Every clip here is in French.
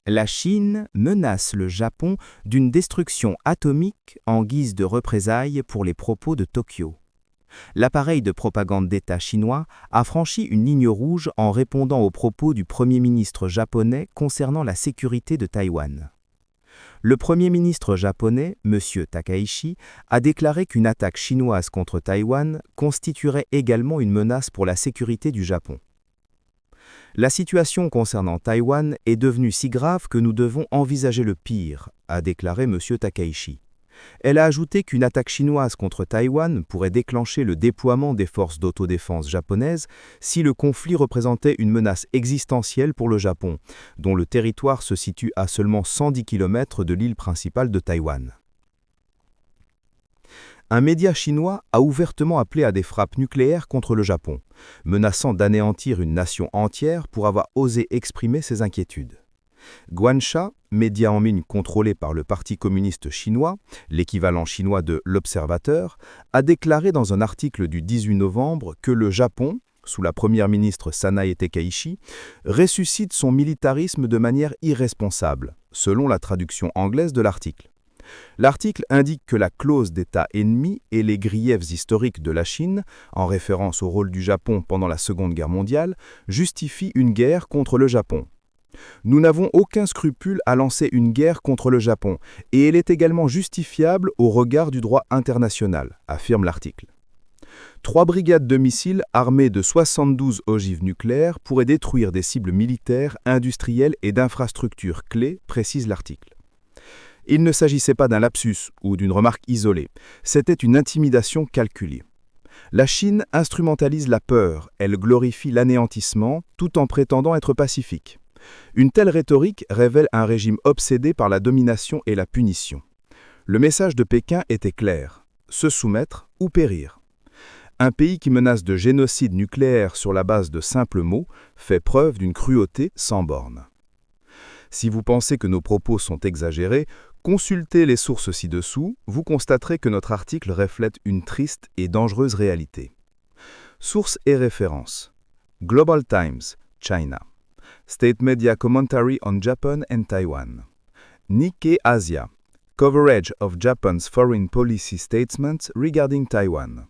La Chine menace le Japon d'une destruction atomique en guise de représailles pour les propos de Tokyo. L'appareil de propagande d'État chinois a franchi une ligne rouge en répondant aux propos du Premier ministre japonais concernant la sécurité de Taïwan. Le Premier ministre japonais, M. Takaichi, a déclaré qu'une attaque chinoise contre Taïwan constituerait également une menace pour la sécurité du Japon. La situation concernant Taïwan est devenue si grave que nous devons envisager le pire, a déclaré M. Takaichi. Elle a ajouté qu'une attaque chinoise contre Taïwan pourrait déclencher le déploiement des forces d'autodéfense japonaises si le conflit représentait une menace existentielle pour le Japon, dont le territoire se situe à seulement 110 km de l'île principale de Taïwan. Un média chinois a ouvertement appelé à des frappes nucléaires contre le Japon, menaçant d'anéantir une nation entière pour avoir osé exprimer ses inquiétudes. Guansha, média en ligne contrôlé par le Parti communiste chinois, l'équivalent chinois de l'Observateur, a déclaré dans un article du 18 novembre que le Japon, sous la première ministre Sanae Takaichi, ressuscite son militarisme de manière irresponsable, selon la traduction anglaise de l'article. L'article indique que la clause d'État ennemi et les griefs historiques de la Chine, en référence au rôle du Japon pendant la Seconde Guerre mondiale, justifient une guerre contre le Japon. Nous n'avons aucun scrupule à lancer une guerre contre le Japon, et elle est également justifiable au regard du droit international, affirme l'article. 3 brigades de missiles armées de 72 ogives nucléaires pourraient détruire des cibles militaires, industrielles et d'infrastructures clés, précise l'article. Il ne s'agissait pas d'un lapsus ou d'une remarque isolée, c'était une intimidation calculée. La Chine instrumentalise la peur, elle glorifie l'anéantissement tout en prétendant être pacifique. Une telle rhétorique révèle un régime obsédé par la domination et la punition. Le message de Pékin était clair, se soumettre ou périr. Un pays qui menace de génocide nucléaire sur la base de simples mots fait preuve d'une cruauté sans bornes. Si vous pensez que nos propos sont exagérés, consultez les sources ci-dessous, vous constaterez que notre article reflète une triste et dangereuse réalité. Sources et références. Global Times, China. State Media Commentary on Japan and Taiwan. Nikkei Asia. Coverage of Japan's foreign policy statements regarding Taiwan.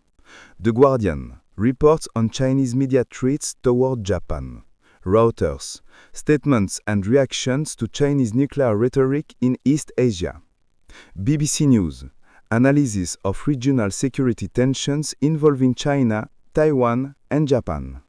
The Guardian. Reports on Chinese media threats toward Japan. Reuters. Statements and reactions to Chinese nuclear rhetoric in East Asia. BBC News. Analysis of regional security tensions involving China, Taiwan, and Japan.